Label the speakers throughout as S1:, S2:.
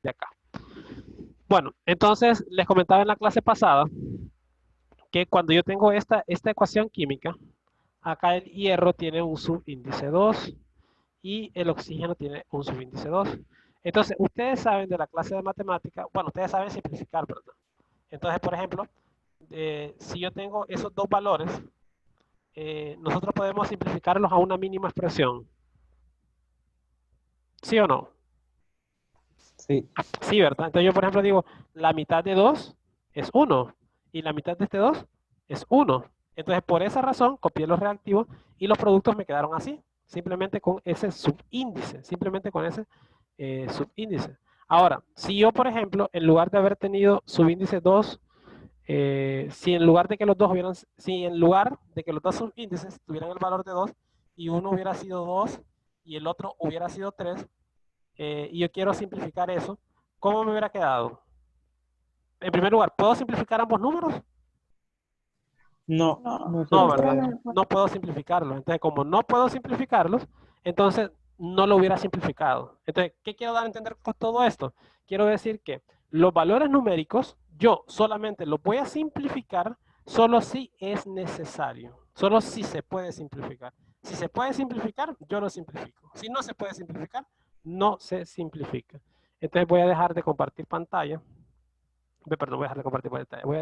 S1: de acá. Bueno, entonces les comentaba en la clase pasada que cuando yo tengo esta ecuación química, acá el hierro tiene un subíndice 2 y el oxígeno tiene un subíndice 2. Entonces, ustedes saben de la clase de matemática, bueno, ustedes saben simplificar, ¿verdad? Entonces, por ejemplo, si yo tengo esos dos valores, nosotros podemos simplificarlos a una mínima expresión. ¿Sí o no?
S2: Sí.
S1: Sí, ¿verdad? Entonces yo, por ejemplo, digo, la mitad de 2 es 1 y la mitad de este 2 es 1. Entonces, por esa razón, copié los reactivos y los productos me quedaron así, simplemente con ese subíndice, simplemente con ese subíndice. Ahora, si yo, por ejemplo, en lugar de haber tenido subíndice 2, si en lugar de que los dos hubieran, si en lugar de que los dos subíndices tuvieran el valor de 2 y uno hubiera sido 2 y el otro hubiera sido 3, y yo quiero simplificar eso, ¿cómo me hubiera quedado? En primer lugar, ¿puedo simplificar ambos números?
S2: No,
S3: No,
S2: no se
S1: No,
S3: ninguno
S1: ¿verdad?
S2: puede.
S3: no se puede.
S1: No puedo simplificarlos. Entonces, como no puedo simplificarlos, entonces no lo hubiera simplificado. Entonces, ¿qué quiero dar a entender con todo esto? Quiero decir que los valores numéricos, yo solamente los voy a simplificar solo si es necesario, solo si se puede simplificar. Si se puede simplificar, yo lo simplifico. Si no se puede simplificar, no se simplifica. Entonces voy a dejar de compartir pantalla. Perdón, voy a dejar de compartir pantalla. Voy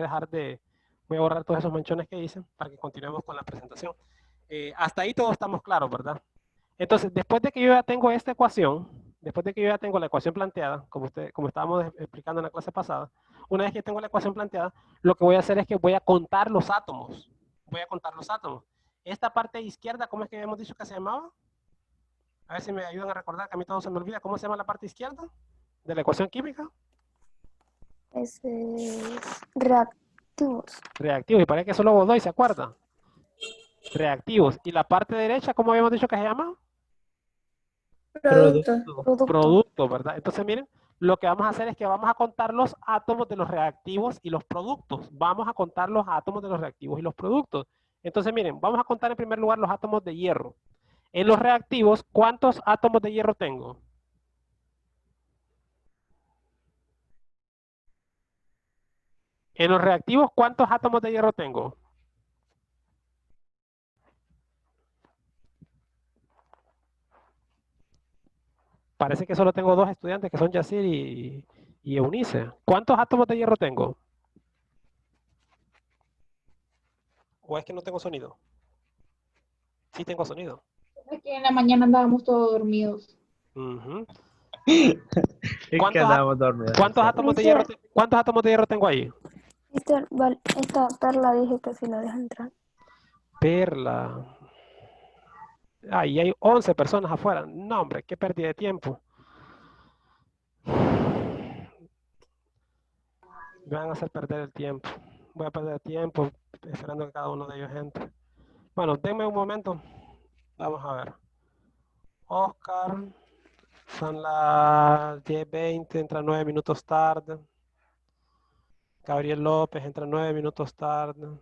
S1: a borrar todos esos manchones que hice para que continuemos con la presentación. Hasta ahí todos estamos claros, ¿verdad? Entonces, después de que yo ya tengo esta ecuación, después de que yo ya tengo la ecuación planteada, como estábamos explicando en la clase pasada, una vez que tengo la ecuación planteada, lo que voy a hacer es que voy a contar los átomos. Voy a contar los átomos. Esta parte izquierda, ¿cómo es que habíamos dicho que se llamaba? A ver si me ayudan a recordar, que a mí todo se me olvida. ¿Cómo se llama la parte izquierda de la ecuación química?
S3: Ese es reactivos.
S1: Reactivos. Y parece que solo vos doy, ¿se acuerda? Reactivos. ¿Y la parte derecha, cómo habíamos dicho que se llama?
S3: Producto. Producto.
S1: Producto, ¿verdad? Entonces, miren, lo que vamos a hacer es que vamos a contar los átomos de los reactivos y los productos. Vamos a contar los átomos de los reactivos y los productos. Entonces, miren, vamos a contar en primer lugar los átomos de hierro. En los reactivos, ¿cuántos átomos de hierro tengo? En los reactivos, ¿cuántos átomos de hierro tengo? Parece que solo tengo dos estudiantes que son Yacir y Eunice. ¿Cuántos átomos de hierro tengo? ¿O es que no tengo sonido? Sí tengo sonido.
S4: Es que en la mañana andábamos todos dormidos.
S1: Ujú.
S2: Es que
S1: ¿Cuántos,
S2: andamos dormidos.
S3: Mister,
S1: ¿Cuántos átomos de hierro tengo ahí?
S3: esta perla dije que si la deja entrar.
S1: Perla. Ahí hay 11 personas afuera. No, hombre, qué pérdida de tiempo. Me van a hacer perder el tiempo. Voy a perder tiempo esperando que cada uno de ellos entre. Bueno, denme un momento. Vamos a ver. Oscar. Son las 10:20, entra 9 minutos tarde. Gabriel López entra 9 minutos tarde.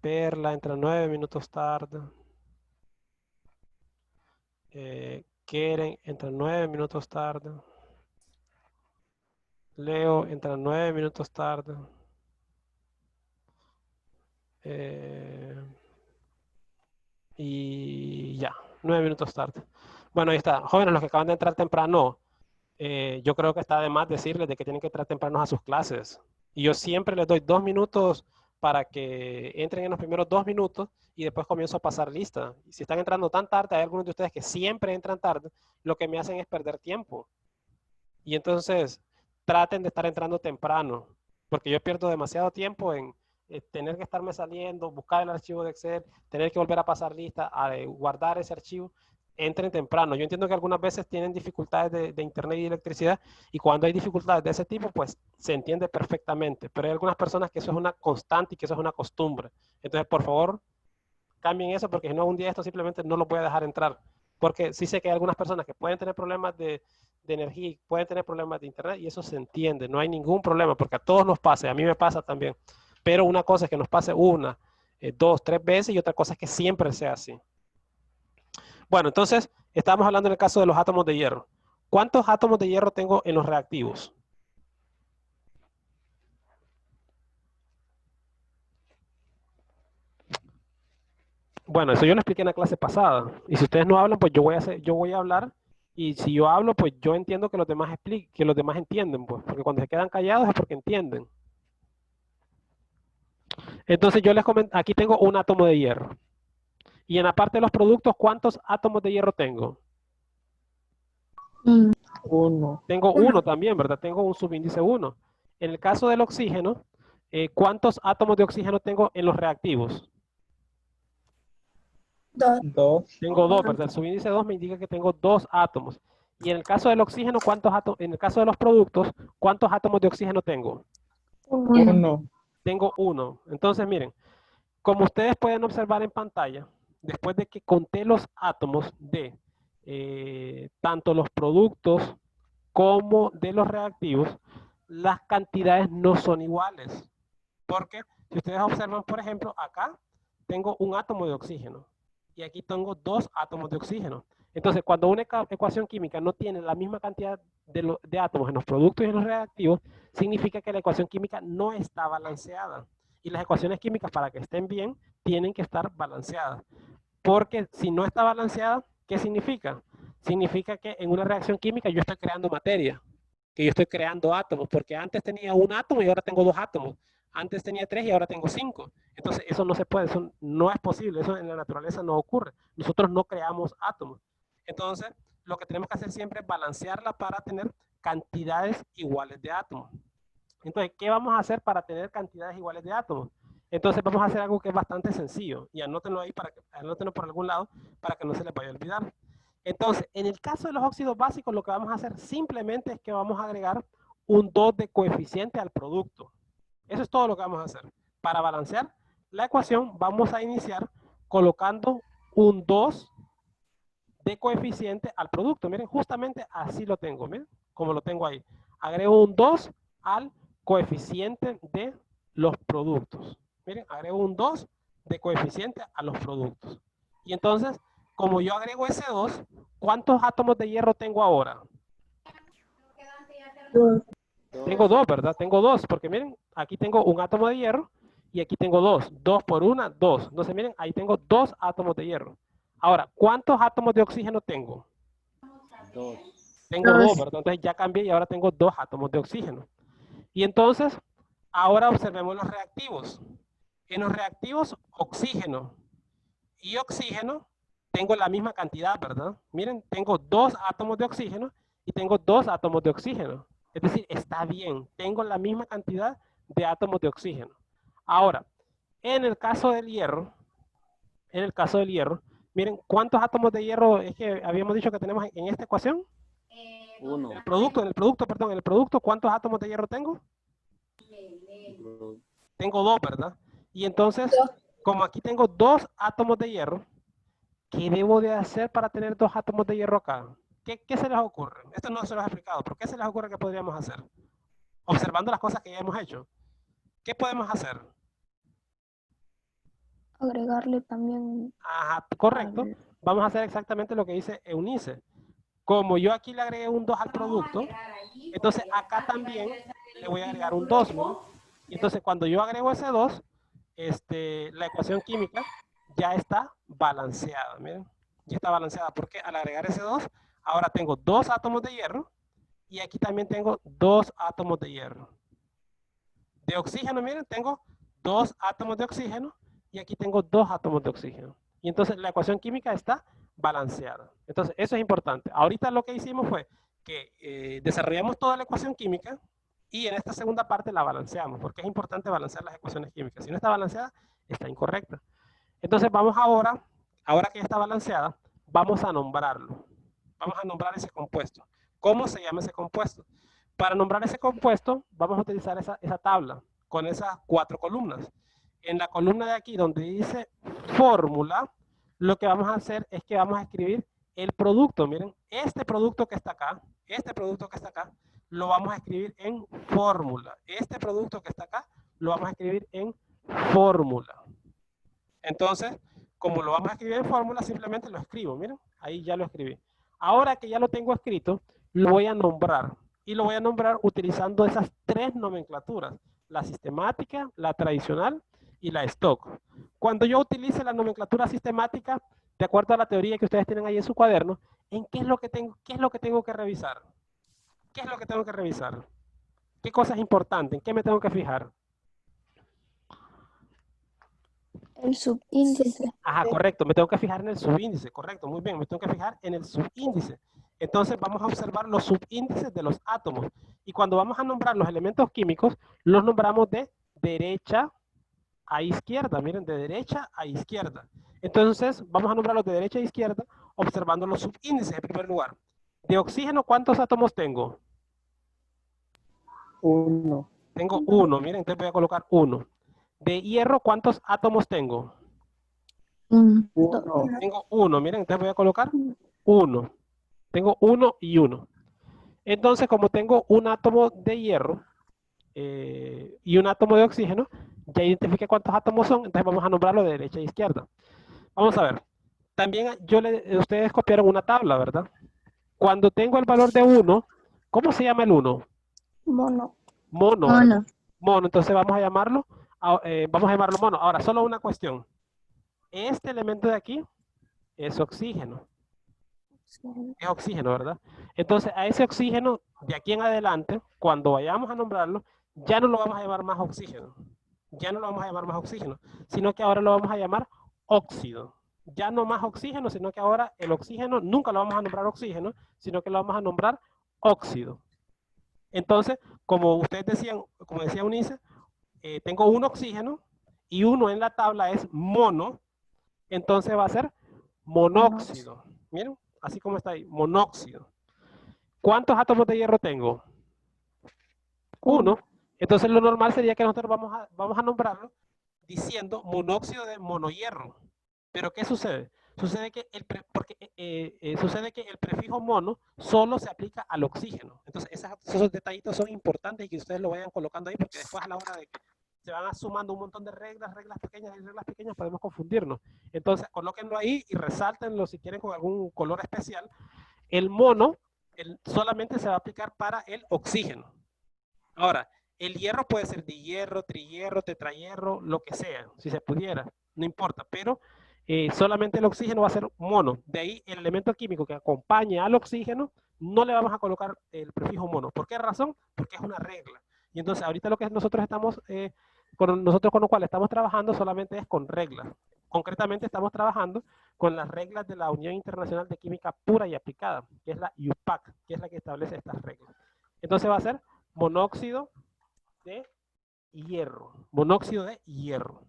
S1: Perla entra 9 minutos tarde. Keren entra 9 minutos tarde. Leo entra 9 minutos tarde. Y ya, 9 minutos tarde. Bueno, ahí está. Jóvenes, los que acaban de entrar temprano, yo creo que está de más decirles de que tienen que entrar temprano a sus clases. Y yo siempre les doy 2 minutos para que entren en los primeros 2 minutos y después comienzo a pasar lista. Y si están entrando tan tarde, hay algunos de ustedes que siempre entran tarde, lo que me hacen es perder tiempo. Y entonces traten de estar entrando temprano, porque yo pierdo demasiado tiempo en tener que estarme saliendo, buscar el archivo de Excel, tener que volver a pasar lista, a guardar ese archivo. Entren temprano. Yo entiendo que algunas veces tienen dificultades de internet y electricidad, y cuando hay dificultades de ese tipo, pues se entiende perfectamente, pero hay algunas personas que eso es una constante y que eso es una costumbre. Entonces, por favor, cambien eso, porque si no, un día esto simplemente no lo voy a dejar entrar. Porque sí sé que hay algunas personas que pueden tener problemas de energía y pueden tener problemas de internet, y eso se entiende, no hay ningún problema, porque a todos nos pasa, a mí me pasa también. Pero una cosa es que nos pase una, 2, 3 veces, y otra cosa es que siempre sea así. Bueno, entonces, estamos hablando en el caso de los átomos de hierro. ¿Cuántos átomos de hierro tengo en los reactivos? Bueno, eso yo lo expliqué en la clase pasada. Y si ustedes no hablan, pues yo voy a hablar. Y si yo hablo, pues yo entiendo que los demás que los demás entienden, pues. Porque cuando se quedan callados es porque entienden. Entonces yo les comento, aquí tengo un átomo de hierro. Y en la parte de los productos, ¿cuántos átomos de hierro tengo?
S2: Uno.
S1: Tengo uno también, ¿verdad? Tengo un subíndice 1. En el caso del oxígeno, ¿cuántos átomos de oxígeno tengo en los reactivos?
S2: Dos.
S1: Tengo dos, ¿verdad? El subíndice 2 me indica que tengo 2 átomos. Y en el caso del oxígeno, ¿cuántos átomos? En el caso de los productos, ¿cuántos átomos de oxígeno tengo?
S2: Uno.
S1: Tengo uno. Entonces, miren, como ustedes pueden observar en pantalla, después de que conté los átomos de tanto los productos como de los reactivos, las cantidades no son iguales. Porque si ustedes observan, por ejemplo, acá tengo un átomo de oxígeno y aquí tengo 2 átomos de oxígeno. Entonces, cuando una ecuación química no tiene la misma cantidad de átomos en los productos y en los reactivos, significa que la ecuación química no está balanceada. Y las ecuaciones químicas, para que estén bien, tienen que estar balanceadas. Porque si no está balanceada, ¿qué significa? Significa que en una reacción química yo estoy creando materia, que yo estoy creando átomos, porque antes tenía un átomo y ahora tengo 2 átomos. Antes tenía 3 y ahora tengo 5. Entonces eso no se puede, eso no es posible, eso en la naturaleza no ocurre. Nosotros no creamos átomos. Entonces lo que tenemos que hacer siempre es balancearla para tener cantidades iguales de átomos. Entonces, ¿qué vamos a hacer para tener cantidades iguales de átomos? Entonces vamos a hacer algo que es bastante sencillo y anótenlo ahí, anótenlo por algún lado para que no se les vaya a olvidar. Entonces, en el caso de los óxidos básicos, lo que vamos a hacer simplemente es que vamos a agregar un 2 de coeficiente al producto. Eso es todo lo que vamos a hacer. Para balancear la ecuación, vamos a iniciar colocando un 2 de coeficiente al producto. Miren, justamente así lo tengo, miren, como lo tengo ahí. Agrego un 2 al coeficiente de los productos. Miren, agrego un 2 de coeficiente a los productos. Y entonces, como yo agrego ese 2, ¿cuántos átomos de hierro tengo ahora? Tengo 2, ¿verdad? Tengo 2, porque miren, aquí tengo un átomo de hierro y aquí tengo 2. 2 por 1, 2. Entonces, miren, ahí tengo 2 átomos de hierro. Ahora, ¿cuántos átomos de oxígeno tengo?
S5: 2.
S1: Tengo 2, ¿verdad? Entonces ya cambié y ahora tengo 2 átomos de oxígeno. Y entonces, ahora observemos los reactivos. En los reactivos, oxígeno y oxígeno, tengo la misma cantidad, ¿verdad? Miren, tengo 2 átomos de oxígeno y tengo 2 átomos de oxígeno. Es decir, está bien, tengo la misma cantidad de átomos de oxígeno. Ahora, en el caso del hierro, miren, ¿cuántos átomos de hierro es que habíamos dicho que tenemos en esta ecuación?
S5: 1.
S1: En el producto, ¿cuántos átomos de hierro tengo? Tengo 2, ¿verdad? Y entonces, como aquí tengo 2 átomos de hierro, ¿qué debo de hacer para tener 2 átomos de hierro acá? ¿Qué se les ocurre? Esto no se los he explicado, pero ¿qué se les ocurre que podríamos hacer? Observando las cosas que ya hemos hecho. ¿Qué podemos hacer?
S3: Agregarle también
S1: Ajá, correcto.
S3: al...
S1: Vamos a hacer exactamente lo que dice Eunice. Como yo aquí le agregué un 2 al producto, entonces acá también le voy a agregar un 2, ¿miren? Y entonces cuando yo agrego ese 2, la ecuación química ya está balanceada, miren. Ya está balanceada porque al agregar ese 2, ahora tengo 2 átomos de hierro y aquí también tengo 2 átomos de hierro. De oxígeno, miren, tengo 2 átomos de oxígeno y aquí tengo 2 átomos de oxígeno. Y entonces la ecuación química está balanceada. Entonces eso es importante. Ahorita lo que hicimos fue que desarrollamos toda la ecuación química y en esta segunda parte la balanceamos, porque es importante balancear las ecuaciones químicas. Si no está balanceada, está incorrecta. Entonces vamos ahora que ya está balanceada, vamos a nombrarlo. Vamos a nombrar ese compuesto. ¿Cómo se llama ese compuesto? Para nombrar ese compuesto, vamos a utilizar esa tabla con esas 4 columnas. En la columna de aquí donde dice fórmula, lo que vamos a hacer es que vamos a escribir el producto. Miren, este producto que está acá, lo vamos a escribir en fórmula. Este producto que está acá, lo vamos a escribir en fórmula. Entonces, como lo vamos a escribir en fórmula, simplemente lo escribo. Miren, ahí ya lo escribí. Ahora que ya lo tengo escrito, lo voy a nombrar. Y lo voy a nombrar utilizando esas tres nomenclaturas. La sistemática, la tradicional y la stock. Cuando yo utilice la nomenclatura sistemática, de acuerdo a la teoría que ustedes tienen ahí en su cuaderno, ¿en qué es lo que tengo que revisar? ¿Qué es lo que tengo que revisar? ¿Qué cosa es importante? ¿En qué me tengo que fijar?
S3: El subíndice.
S1: Ajá, correcto, me tengo que fijar en el subíndice, correcto, muy bien, me tengo que fijar en el subíndice. Entonces vamos a observar los subíndices de los átomos. Y cuando vamos a nombrar los elementos químicos, los nombramos de derecha a izquierda, miren, de derecha a izquierda. Entonces vamos a nombrarlos de derecha a izquierda, observando los subíndices en primer lugar. De oxígeno, ¿cuántos átomos tengo?
S2: 1.
S1: Tengo 1, miren, entonces voy a colocar 1. De hierro, ¿cuántos átomos tengo?
S2: 1.
S1: Tengo 1, miren, entonces voy a colocar 1. Tengo 1 y 1. Entonces, como tengo un átomo de hierro y un átomo de oxígeno, ya identifiqué cuántos átomos son, entonces vamos a nombrarlo de derecha a izquierda. Vamos a ver. También ustedes copiaron una tabla, ¿verdad? Cuando tengo el valor de 1, ¿cómo se llama el 1?
S3: Mono.
S1: Mono, ¿verdad? Mono, entonces vamos a llamarlo mono. Ahora, solo una cuestión. Este elemento de aquí es oxígeno. Es oxígeno, ¿verdad? Entonces, a ese oxígeno, de aquí en adelante, cuando vayamos a nombrarlo, ya no lo vamos a llamar más oxígeno. Ya no lo vamos a llamar más oxígeno, sino que ahora lo vamos a llamar óxido. Ya no más oxígeno, sino que ahora el oxígeno nunca lo vamos a nombrar oxígeno, sino que lo vamos a nombrar óxido. Entonces, como ustedes decían, como decía Unice, tengo un oxígeno y uno en la tabla es mono, entonces va a ser monóxido. Miren, así como está ahí, monóxido. ¿Cuántos átomos de hierro tengo? 1. Entonces lo normal sería que nosotros vamos a nombrarlo diciendo monóxido de monohierro. Pero ¿qué sucede? Sucede que el prefijo mono solo se aplica al oxígeno. Entonces esos detallitos son importantes y que ustedes lo vayan colocando ahí porque después a la hora de que se van sumando un montón de reglas pequeñas, podemos confundirnos. Entonces colóquenlo ahí y resáltenlo si quieren con algún color especial. El mono solamente se va a aplicar para el oxígeno. Ahora, el hierro puede ser dihierro, trihierro, tetrahierro, lo que sea, si se pudiera, no importa, pero solamente el oxígeno va a ser mono. De ahí el elemento químico que acompaña al oxígeno, no le vamos a colocar el prefijo mono. ¿Por qué razón? Porque es una regla. Y entonces ahorita lo que nosotros con lo cual estamos trabajando solamente es con reglas. Concretamente estamos trabajando con las reglas de la Unión Internacional de Química Pura y Aplicada, que es la UPAC, que es la que establece estas reglas. Entonces va a ser monóxido de hierro. Monóxido de hierro.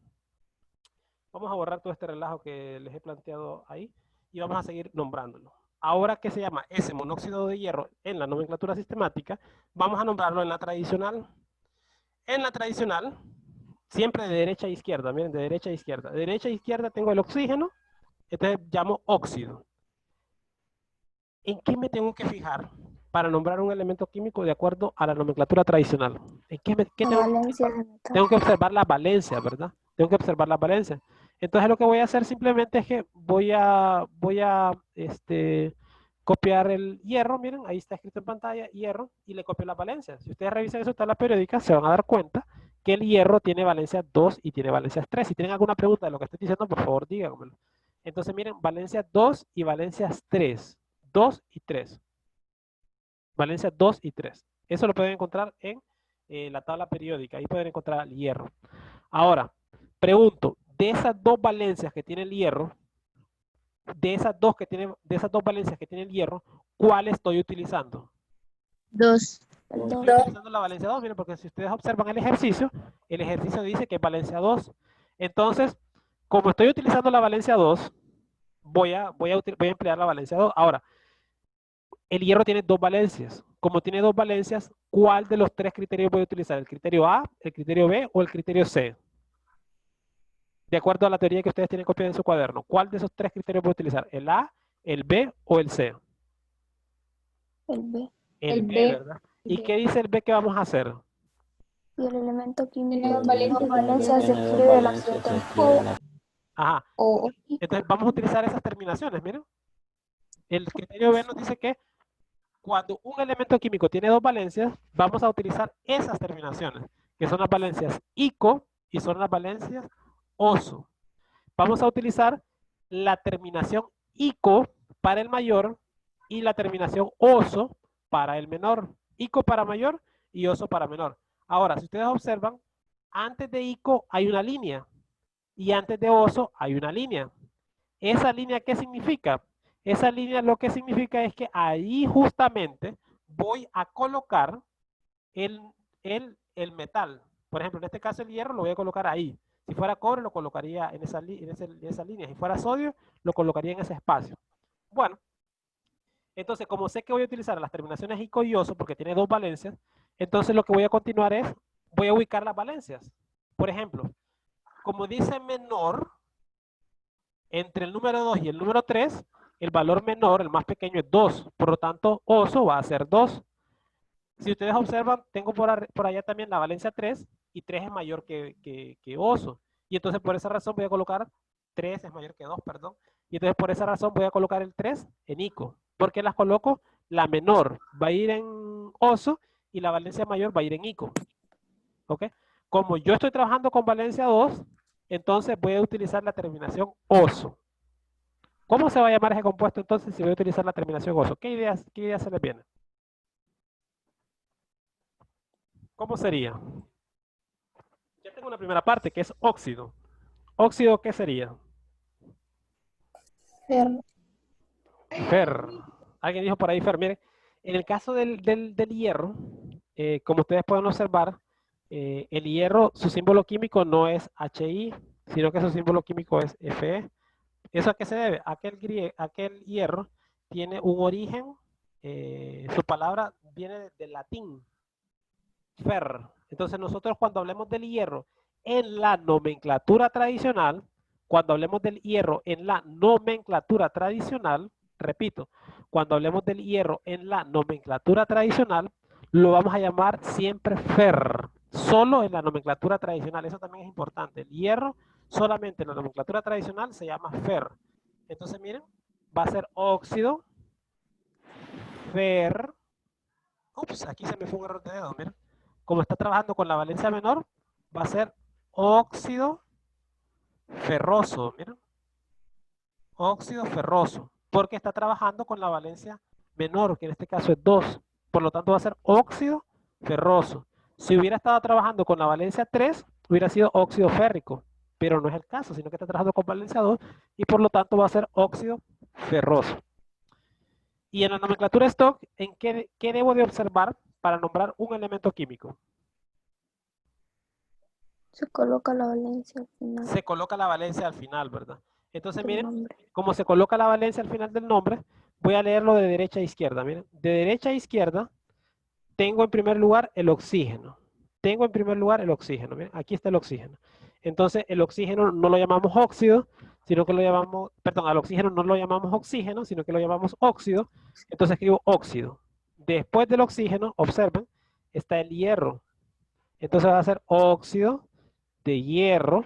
S1: Vamos a borrar todo este relajo que les he planteado ahí y vamos a seguir nombrándolo. Ahora que se llama ese monóxido de hierro en la nomenclatura sistemática, vamos a nombrarlo en la tradicional. En la tradicional, siempre de derecha a izquierda, miren, de derecha a izquierda. De derecha a izquierda tengo el oxígeno, entonces llamo óxido. ¿En qué me tengo que fijar para nombrar un elemento químico de acuerdo a la nomenclatura tradicional? ¿En qué tengo que observar la valencia, ¿verdad? Tengo que observar la valencia. Entonces lo que voy a hacer simplemente es que voy a copiar el hierro, miren, ahí está escrito en pantalla, hierro, y le copio la valencia. Si ustedes revisan su tabla periódica, se van a dar cuenta que el hierro tiene valencia 2 y tiene valencia 3. Si tienen alguna pregunta de lo que estoy diciendo, por favor, díganmelo. Entonces, miren, valencia 2 y valencia 3. 2 y 3. Valencia 2 y 3. Eso lo pueden encontrar en la tabla periódica. Ahí pueden encontrar el hierro. Ahora, pregunto, de esas dos valencias que tiene el hierro, de esas dos valencias que tiene el hierro, ¿cuál estoy utilizando?
S6: 2.
S1: Estoy utilizando la valencia 2, miren, porque si ustedes observan el ejercicio dice que es valencia 2. Entonces, como estoy utilizando la valencia 2, voy a emplear la valencia 2. Ahora, el hierro tiene dos valencias. Como tiene dos valencias, ¿cuál de los tres criterios voy a utilizar? ¿El criterio A, el criterio B o el criterio C? De acuerdo a la teoría que ustedes tienen copiada en su cuaderno, ¿cuál de esos tres criterios voy a utilizar? ¿El A, el B o el C?
S3: El B.
S1: El B, ¿verdad? ¿Y qué dice el B que vamos a hacer?
S3: Y el elemento químico
S4: Tiene dos
S3: de
S4: valencias.
S3: se escribe de la siguiente forma.
S1: Ajá.
S4: O
S1: Entonces vamos a utilizar esas terminaciones, miren. El criterio B nos dice que Cuando un elemento químico tiene dos valencias, vamos a utilizar esas terminaciones, que son las valencias ico y son las valencias oso. Vamos a utilizar la terminación ico para el mayor y la terminación oso para el menor. Ico para mayor y oso para menor. Ahora, si ustedes observan, antes de ico hay una línea y antes de oso hay una línea. ¿Esa línea qué significa? Esa línea lo que significa es que ahí justamente voy a colocar el metal. Por ejemplo, en este caso el hierro lo voy a colocar ahí. Si fuera cobre lo colocaría en esa línea. Si fuera sodio lo colocaría en ese espacio. Bueno, entonces como sé que voy a utilizar las terminaciones ico y oso porque tiene dos valencias, entonces lo que voy a continuar es, voy a ubicar las valencias. Por ejemplo, como dice menor, entre el número 2 y el número 3, el valor menor, el más pequeño, es 2. Por lo tanto, oso va a ser 2. Si ustedes observan, tengo por allá también la valencia 3 y 3 es mayor que oso. Y entonces por esa razón voy a colocar 3 es mayor que 2, perdón. Y entonces por esa razón voy a colocar el 3 en ico. ¿Por qué las coloco? La menor va a ir en oso y la valencia mayor va a ir en ico. ¿Ok? Como yo estoy trabajando con valencia 2, entonces voy a utilizar la terminación oso. ¿Cómo se va a llamar ese compuesto entonces si voy a utilizar la terminación oso? ¿Qué ideas se les viene? ¿Cómo sería? Ya tengo una primera parte que es óxido. ¿Óxido qué sería?
S3: Fer.
S1: Fer. Alguien dijo por ahí Fer. Miren, en el caso del hierro, como ustedes pueden observar, el hierro, su símbolo químico no es HI, sino que su símbolo químico es Fe. ¿Eso a qué se debe? Aquel hierro tiene un origen, su palabra viene del latín, fer. Entonces nosotros cuando hablemos del hierro en la nomenclatura tradicional, cuando hablemos del hierro en la nomenclatura tradicional, repito, cuando hablemos del hierro en la nomenclatura tradicional, lo vamos a llamar siempre fer, solo en la nomenclatura tradicional. Eso también es importante. El hierro solamente en la nomenclatura tradicional se llama fer. Entonces miren, va a ser óxido, fer. Ups, aquí se me fue un error de dedo, miren. Como está trabajando con la valencia menor, va a ser óxido ferroso, miren. Óxido ferroso, porque está trabajando con la valencia menor, que en este caso es 2. Por lo tanto va a ser óxido ferroso. Si hubiera estado trabajando con la valencia 3, hubiera sido óxido férrico, pero no es el caso, sino que está trabajando con valencia 2 y por lo tanto va a ser óxido ferroso. Y en la nomenclatura stock, ¿en qué debo de observar para nombrar un elemento químico?
S3: Se coloca la valencia al final
S1: Se coloca la valencia al final, ¿verdad? Entonces,
S3: del
S1: miren,
S3: nombre.
S1: como se coloca la valencia al final del nombre, voy a leerlo de derecha a izquierda. Miren, de derecha a izquierda, tengo en primer lugar el oxígeno. Tengo en primer lugar el oxígeno. Miren, aquí está el oxígeno. Entonces, el oxígeno no lo llamamos óxido, sino que lo llamamos, perdón, al oxígeno no lo llamamos oxígeno, sino que lo llamamos óxido. Entonces escribo óxido. Después del oxígeno, observen, está el hierro. Entonces va a ser óxido de hierro.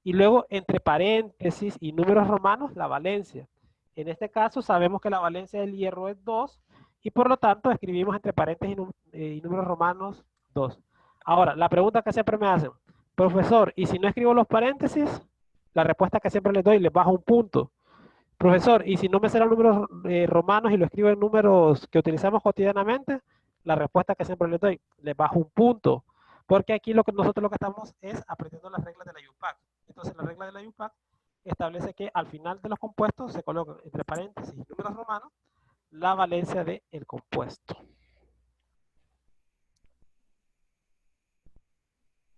S1: Y luego, entre paréntesis y números romanos, la valencia. En este caso, sabemos que la valencia del hierro es 2 y por lo tanto escribimos entre paréntesis y números romanos 2. Ahora, la pregunta que siempre me hacen, profesor, ¿y si no escribo los paréntesis? La respuesta que siempre les doy, les bajo un punto. Profesor, ¿y si no me sé los números romanos y lo escribo en números que utilizamos cotidianamente? La respuesta que siempre les doy, les bajo un punto. Porque aquí nosotros lo que estamos es aprendiendo las reglas de la UPAC. Entonces, la regla de la UPAC establece que al final de los compuestos se colocan entre paréntesis y números romanos la valencia del compuesto.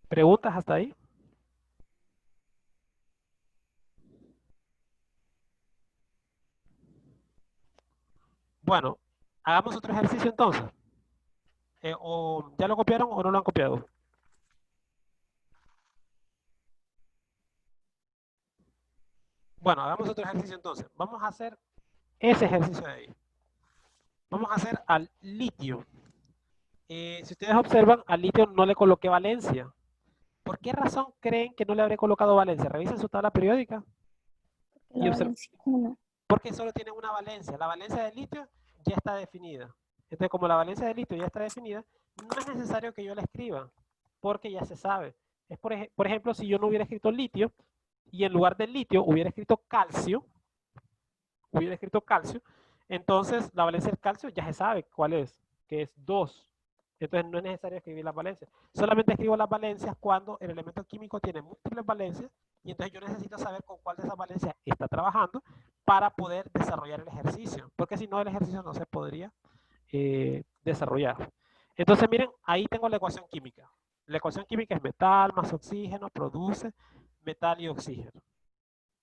S1: ¿Preguntas hasta ahí? Bueno, hagamos otro ejercicio entonces. ¿O ya lo copiaron o no lo han copiado? Bueno, hagamos otro ejercicio entonces. Vamos a hacer ese ejercicio de ahí. Vamos a hacer al litio. Si ustedes observan, al litio no le coloqué valencia. ¿Por qué razón creen que no le habré colocado valencia? Revisen su tabla periódica.
S3: La valencia 1.
S1: Porque solo tiene una valencia. La valencia del litio ya está definida. Entonces, como la valencia de litio ya está definida, no es necesario que yo la escriba, porque ya se sabe. Es por ejemplo, si yo no hubiera escrito litio, y en lugar de litio hubiera escrito calcio, entonces la valencia del calcio ya se sabe cuál es, que es 2. Entonces no es necesario escribir las valencias. Solamente escribo las valencias cuando el elemento químico tiene múltiples valencias y entonces yo necesito saber con cuál de esas valencias está trabajando para poder desarrollar el ejercicio, porque si no el ejercicio no se podría desarrollar. Entonces miren, ahí tengo la ecuación química. La ecuación química es metal más oxígeno, produce metal y oxígeno.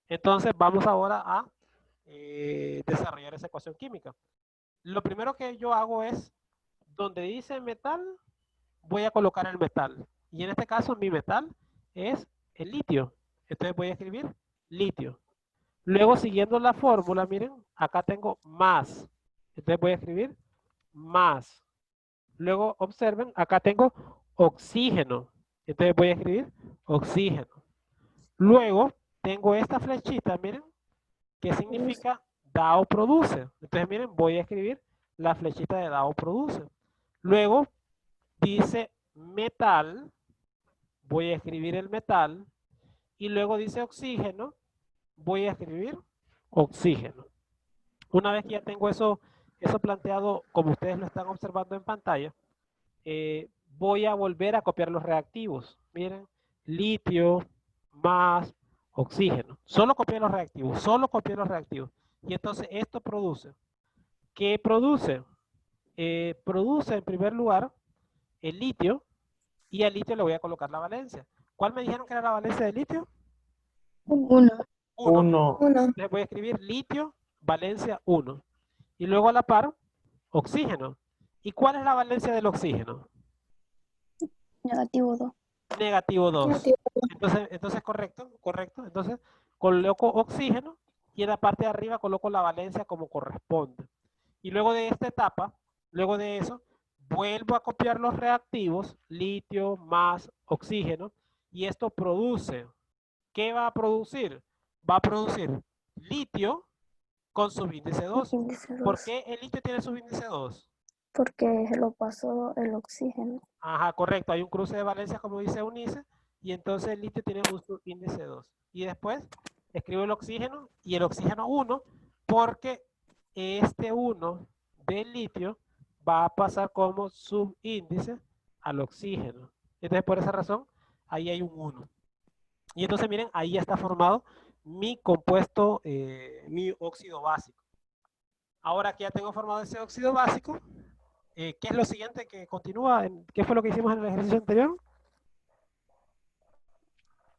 S1: Entonces vamos ahora a desarrollar esa ecuación química. Lo primero que yo hago es, donde dice metal, voy a colocar el metal. Y en este caso mi metal es el litio. Entonces voy a escribir litio. Luego siguiendo la fórmula, miren, acá tengo más. Entonces voy a escribir más. Luego observen, acá tengo oxígeno. Entonces voy a escribir oxígeno. Luego tengo esta flechita, miren, que significa DAO produce. Entonces miren, voy a escribir la flechita de DAO produce. Luego dice metal, voy a escribir el metal. Y luego dice oxígeno, voy a escribir oxígeno. Una vez que ya tengo eso planteado, como ustedes lo están observando en pantalla, voy a volver a copiar los reactivos. Miren, litio más oxígeno. Solo copié los reactivos, solo copié los reactivos. Y entonces esto produce. ¿Qué produce? Produce en primer lugar el litio y al litio le voy a colocar la valencia. ¿Cuál me dijeron que era la valencia de litio?
S2: 1.
S1: 1.
S3: 1.
S1: Les voy a escribir litio, valencia 1. Y luego a la par, oxígeno. ¿Y cuál es la valencia del oxígeno?
S3: Negativo 2.
S1: Negativo 2.
S3: Negativo.
S1: Entonces correcto. Entonces coloco oxígeno y en la parte de arriba coloco la valencia como corresponde. Y luego de esta etapa, luego de eso, vuelvo a copiar los reactivos, litio más oxígeno, y esto produce. ¿Qué va a producir? Va a producir litio con subíndice 2.
S3: Índice 2.
S1: ¿Por qué el litio tiene subíndice 2?
S3: Porque se lo pasó el oxígeno.
S1: Ajá, correcto. Hay un cruce de valencias, como dice Eunice, y entonces el litio tiene un subíndice 2. Y después escribo el oxígeno y el oxígeno 1, porque este 1 del litio va a pasar como subíndice al oxígeno. Entonces, por esa razón, ahí hay un 1. Y entonces, miren, ahí ya está formado mi compuesto, mi óxido básico. Ahora que ya tengo formado ese óxido básico, ¿qué es lo siguiente que continúa? ¿Qué fue lo que hicimos en el ejercicio anterior?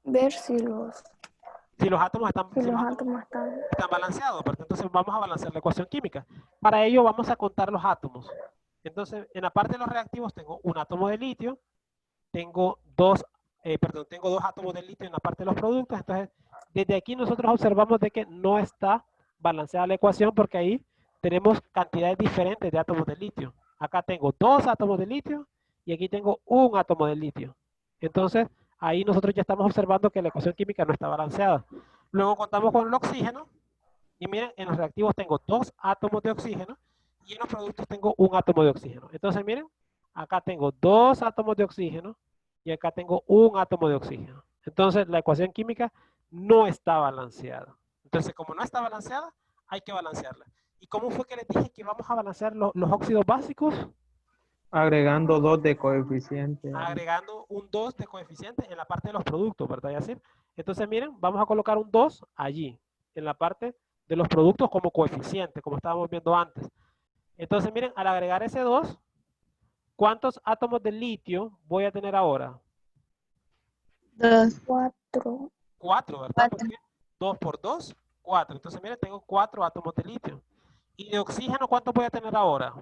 S3: Ver si los
S1: átomos están,
S3: átomos
S1: están balanceados. Porque entonces vamos a balancear la ecuación química. Para ello vamos a contar los átomos. Entonces, en la parte de los reactivos tengo un átomo de litio, tengo dos átomos de litio en la parte de los productos. Entonces, desde aquí nosotros observamos de que no está balanceada la ecuación porque ahí tenemos cantidades diferentes de átomos de litio. Acá tengo 2 átomos de litio y aquí tengo un átomo de litio. Entonces, ahí nosotros ya estamos observando que la ecuación química no está balanceada. Luego contamos con el oxígeno y miren, en los reactivos tengo 2 átomos de oxígeno y en los productos tengo un átomo de oxígeno. Entonces, miren, acá tengo 2 átomos de oxígeno y acá tengo un átomo de oxígeno. Entonces, la ecuación química no está balanceada. Entonces, como no está balanceada, hay que balancearla. ¿Y cómo fue que les dije que vamos a balancear los óxidos básicos?
S6: Agregando 2 de coeficiente.
S1: Agregando un 2 de coeficiente en la parte de los productos, ¿verdad, Yacir? Entonces, miren, vamos a colocar un 2 allí, en la parte de los productos como coeficiente, como estábamos viendo antes. Entonces, miren, al agregar ese 2, ¿cuántos átomos de litio voy a tener ahora?
S2: 2.
S3: 4.
S1: 4, ¿verdad?
S2: 4.
S1: Porque 2 por 2, 4. Entonces, miren, tengo 4 átomos de litio. ¿Y de oxígeno cuánto voy a tener ahora?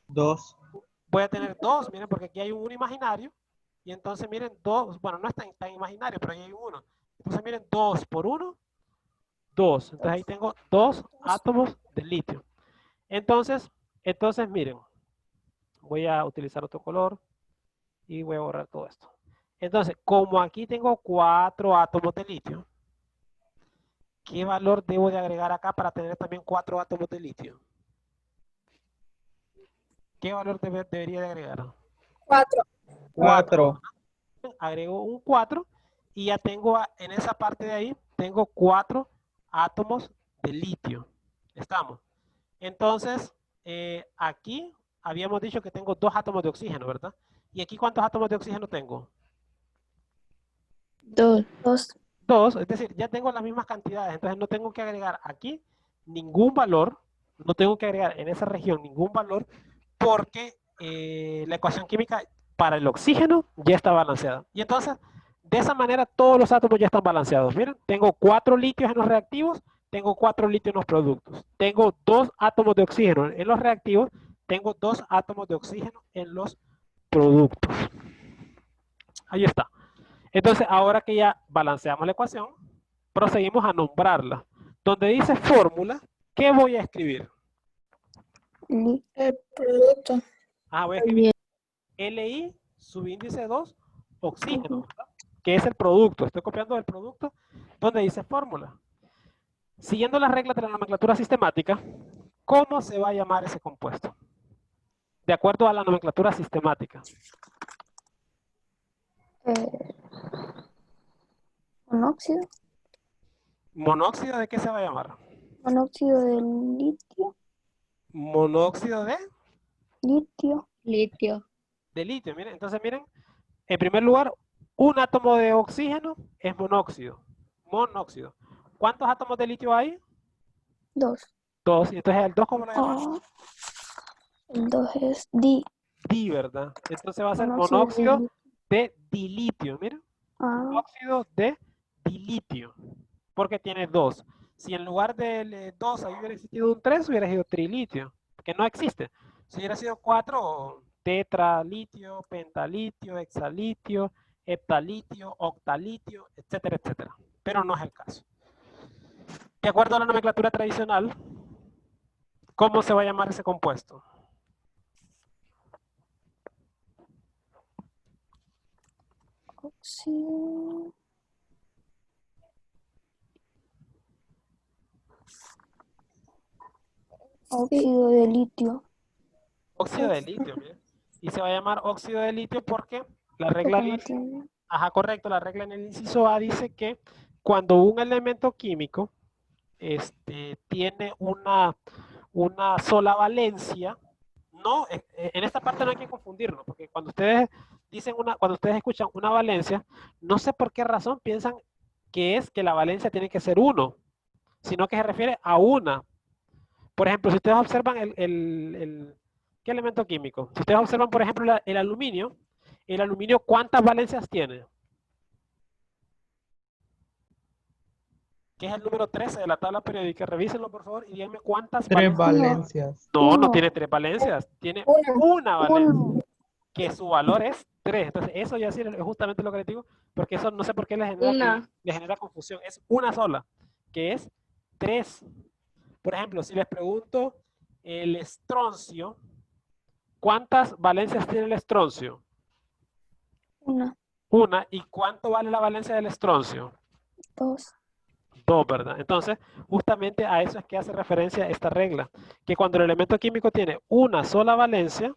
S6: 2.
S1: Voy a tener 2, miren, porque aquí hay un 1 imaginario. Y entonces, miren, 2, bueno, no es tan imaginario, pero ahí hay un 1. Entonces, miren, 2 por 1, 2. Entonces, ahí tengo 2 átomos de litio. Entonces, miren, voy a utilizar otro color y voy a borrar todo esto. Entonces, como aquí tengo 4 átomos de litio, ¿qué valor debo de agregar acá para tener también 4 átomos de litio? ¿Qué valor debería de agregar?
S4: 4.
S6: 4.
S1: Agrego un 4 y ya tengo en esa parte de ahí, tengo 4 átomos de litio. ¿Estamos? Entonces, aquí habíamos dicho que tengo 2 átomos de oxígeno, ¿verdad? ¿Y aquí cuántos átomos de oxígeno tengo?
S2: 2.
S3: 2.
S1: 2, es decir, ya tengo las mismas cantidades, entonces no tengo que agregar aquí ningún valor, no tengo que agregar en esa región ningún valor, porque la ecuación química para el oxígeno ya está balanceada. Y entonces, de esa manera, todos los átomos ya están balanceados. Miren, tengo 4 litios en los reactivos, tengo 4 litios en los productos. Tengo 2 átomos de oxígeno en los reactivos, tengo 2 átomos de oxígeno en los productos. Ahí está. Entonces, ahora que ya balanceamos la ecuación, proseguimos a nombrarla. Donde dice fórmula, ¿qué voy a escribir?
S3: Li.
S4: El producto.
S1: Voy a escribir Li, subíndice 2, oxígeno,
S3: Ujú.
S1: ¿verdad? Que es el producto. Estoy copiando el producto donde dice fórmula. Siguiendo las reglas de la nomenclatura sistemática, ¿cómo se va a llamar ese compuesto? De acuerdo a la nomenclatura sistemática.
S3: Monóxido.
S1: ¿Monóxido de qué se va a llamar?
S3: Monóxido de litio.
S1: Monóxido
S3: Litio.
S2: Litio.
S1: de litio. Miren, entonces miren, en primer lugar, un átomo de oxígeno es monóxido. Monóxido. ¿Cuántos átomos de litio hay?
S3: 2.
S1: 2. Y entonces el 2, ¿cómo lo llamamos?
S3: El 2 es di.
S1: Di, ¿verdad? Entonces va a ser
S3: Monóxido de
S1: monóxido
S3: litio.
S1: de dilitio. Miren, monóxido de dilitio. Porque tiene 2. Si en lugar del 2 ahí hubiera existido un 3, hubiera sido trilitio. Que no existe. Si hubiera sido 4, tetralitio, pentalitio, hexalitio, heptalitio, octalitio, etcétera, etcétera. Pero no es el caso. De acuerdo a la nomenclatura tradicional, ¿cómo se va a llamar ese compuesto?
S3: Óxido. Óxido de litio.
S1: Óxido de litio, miren. Y se va a llamar óxido de litio porque la regla
S3: Porque no
S1: dice,
S3: tiene.
S1: correcto, la regla en el inciso A dice que cuando un elemento químico tiene una sola valencia, no, en esta parte no hay que confundirlo, porque cuando ustedes cuando ustedes escuchan una valencia, no sé por qué razón piensan que es que la valencia tiene que ser 1, sino que se refiere a una. Por ejemplo, si ustedes observan ¿qué elemento químico? Si ustedes observan, por ejemplo, el aluminio, ¿cuántas valencias tiene? Que es el número 13 de la tabla periódica. Revísenlo, por favor, y díganme cuántas
S6: 3
S1: valencias.
S6: valencias.
S1: No, no
S3: Uno.
S1: tiene 3 valencias, tiene
S4: Una.
S1: una valencia,
S3: Uno.
S1: que su valor es 3. Entonces, eso ya sí es justamente lo que les digo, porque eso no sé por qué les genera confusión. Es una sola, que es 3. Por ejemplo, si les pregunto el estroncio, ¿cuántas valencias tiene el estroncio?
S3: Una.
S1: Una. ¿Y cuánto vale la valencia del estroncio?
S3: 2.
S1: 2, ¿verdad? Entonces, justamente a eso es que hace referencia esta regla, que cuando el elemento químico tiene una sola valencia,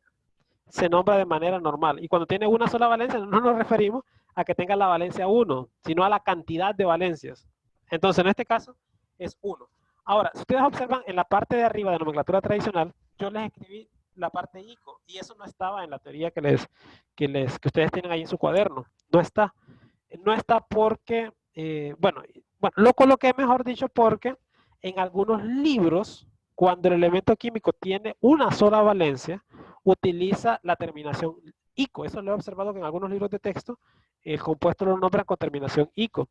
S1: se nombra de manera normal. Y cuando tiene una sola valencia, no nos referimos a que tenga la valencia 1, sino a la cantidad de valencias. Entonces, en este caso, es 1. Ahora, si ustedes observan en la parte de arriba de nomenclatura tradicional, yo les escribí la parte ICO, y eso no estaba en la teoría que ustedes tienen ahí en su cuaderno. No está. No está porque, bueno, lo coloqué mejor dicho porque en algunos libros, cuando el elemento químico tiene una sola valencia, utiliza la terminación ICO. Eso lo he observado que en algunos libros de texto el compuesto lo nombran con terminación ICO.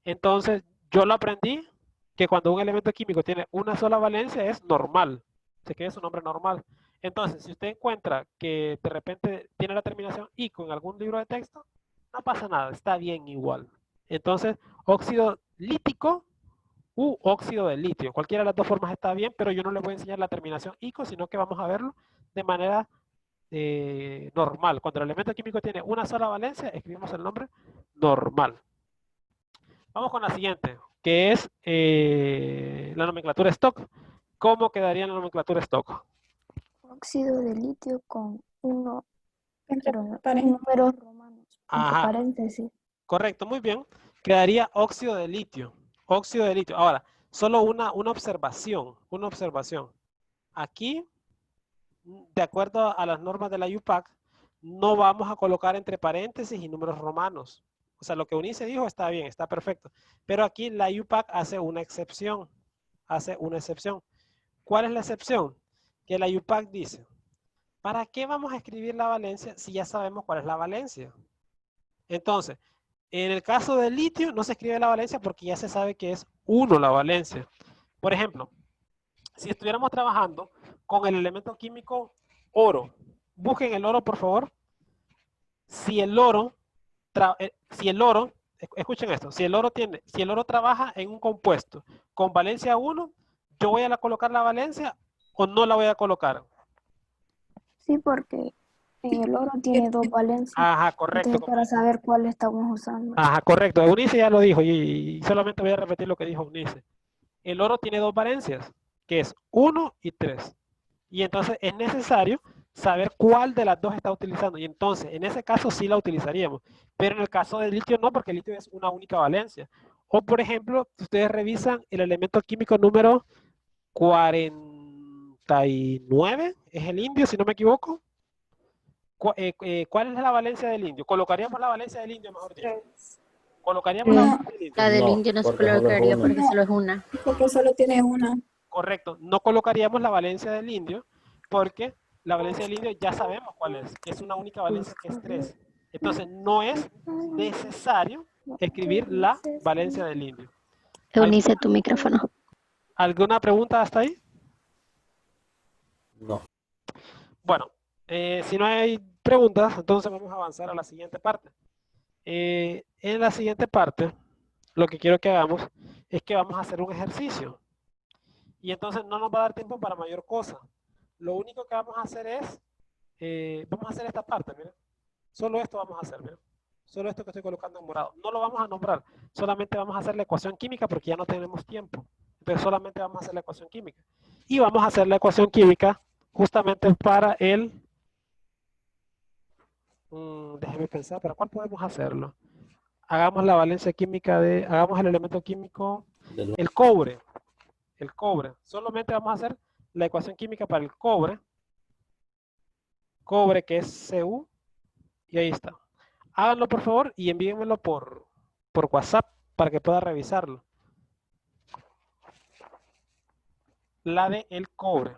S1: Entonces, yo lo aprendí que cuando un elemento químico tiene una sola valencia es normal. Se queda su nombre normal. Entonces, si usted encuentra que de repente tiene la terminación ICO en algún libro de texto, no pasa nada, está bien igual. Entonces, óxido lítico u óxido de litio. Cualquiera de las dos formas está bien, pero yo no les voy a enseñar la terminación ICO, sino que vamos a verlo de manera normal. Cuando el elemento químico tiene una sola valencia, escribimos el nombre normal. Vamos con la siguiente, que es la nomenclatura stock. ¿Cómo quedaría la nomenclatura stock?
S3: óxido de litio con
S4: Entre
S3: números romanos, entre
S1: Ajá,
S3: paréntesis.
S1: correcto, muy bien. Quedaría óxido de litio. Óxido de litio. Ahora, solo una observación, una observación. Aquí, de acuerdo a las normas de la UPAC, no vamos a colocar entre paréntesis y números romanos. O sea, lo que Unice dijo está bien, está perfecto. Pero aquí la UPAC hace una excepción. Hace una excepción. ¿Cuál es la excepción? Que la UPAC dice, ¿para qué vamos a escribir la valencia si ya sabemos cuál es la valencia? Entonces, en el caso del litio no se escribe la valencia porque ya se sabe que es 1 la valencia. Por ejemplo, si estuviéramos trabajando con el elemento químico oro, busquen el oro, por favor. Si el oro, escuchen esto, si el oro trabaja en un compuesto con valencia 1, ¿yo voy a colocar la valencia o no la voy a colocar?
S3: Sí, porque en el oro tiene 2 valencias.
S1: Ajá, correcto.
S3: Entonces, para saber cuál estamos usando.
S1: Ajá, correcto. Eunice ya lo dijo y solamente voy a repetir lo que dijo Eunice. El oro tiene 2 valencias, que es 1 y 3. Y entonces es necesario saber cuál de las dos está utilizando. Y entonces, en ese caso sí la utilizaríamos. Pero en el caso del litio no, porque el litio es una única valencia. O por ejemplo, si ustedes revisan el elemento químico número 49, es el indio, si no me equivoco. ¿Cuál es la valencia del indio? Colocaríamos la valencia del indio, mejor dicho. Colocaríamos la
S2: No.
S1: valencia del indio.
S7: La del
S8: No,
S7: indio no se
S8: porque solo es
S7: colocaría
S8: una.
S7: porque solo es una.
S4: Porque solo tiene una.
S1: Correcto, no colocaríamos la valencia del indio porque la valencia del indio ya sabemos cuál es una única valencia que es 3. Entonces no es necesario escribir la valencia del indio.
S7: Eunice, tu micrófono.
S1: ¿Alguna pregunta hasta ahí?
S8: No.
S1: Bueno, si no hay preguntas, entonces vamos a avanzar a la siguiente parte. En la siguiente parte, lo que quiero que hagamos es que vamos a hacer un ejercicio. Y entonces no nos va a dar tiempo para mayor cosa. Lo único que vamos a hacer es, vamos a hacer esta parte, miren. Solo esto vamos a hacer, miren. Solo esto que estoy colocando en morado. No lo vamos a nombrar, solamente vamos a hacer la ecuación química porque ya no tenemos tiempo. Entonces solamente vamos a hacer la ecuación química. Y vamos a hacer la ecuación química justamente para el... déjeme pensar, ¿para cuál podemos hacerlo? Hagamos la valencia química hagamos el elemento químico, el cobre. El cobre. Solamente vamos a hacer la ecuación química para el cobre. Cobre que es Cu. Y ahí está. Háganlo por favor y envíenmelo por WhatsApp para que pueda revisarlo. La de el cobre.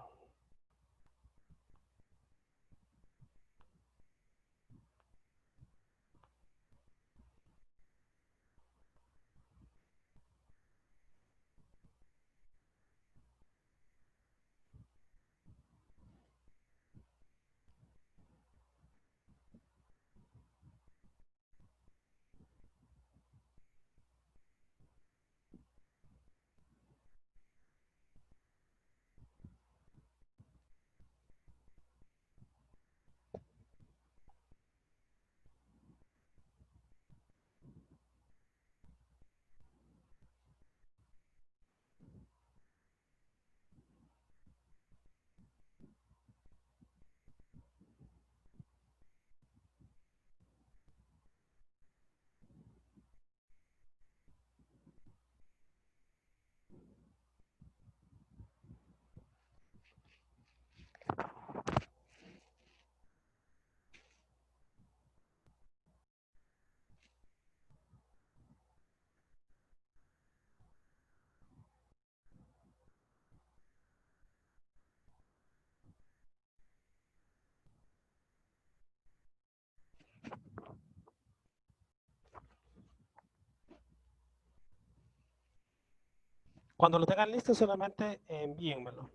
S1: Cuando lo tengan listo solamente envíenmelo.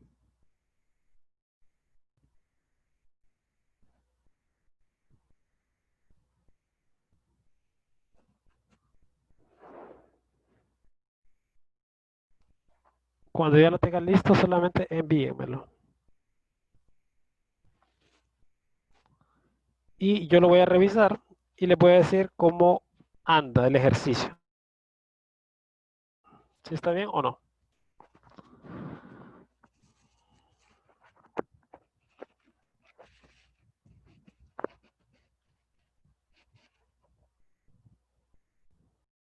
S1: Cuando ya lo tengan listo solamente envíenmelo. Y yo lo voy a revisar y les voy a decir cómo anda el ejercicio. ¿Si está bien o no?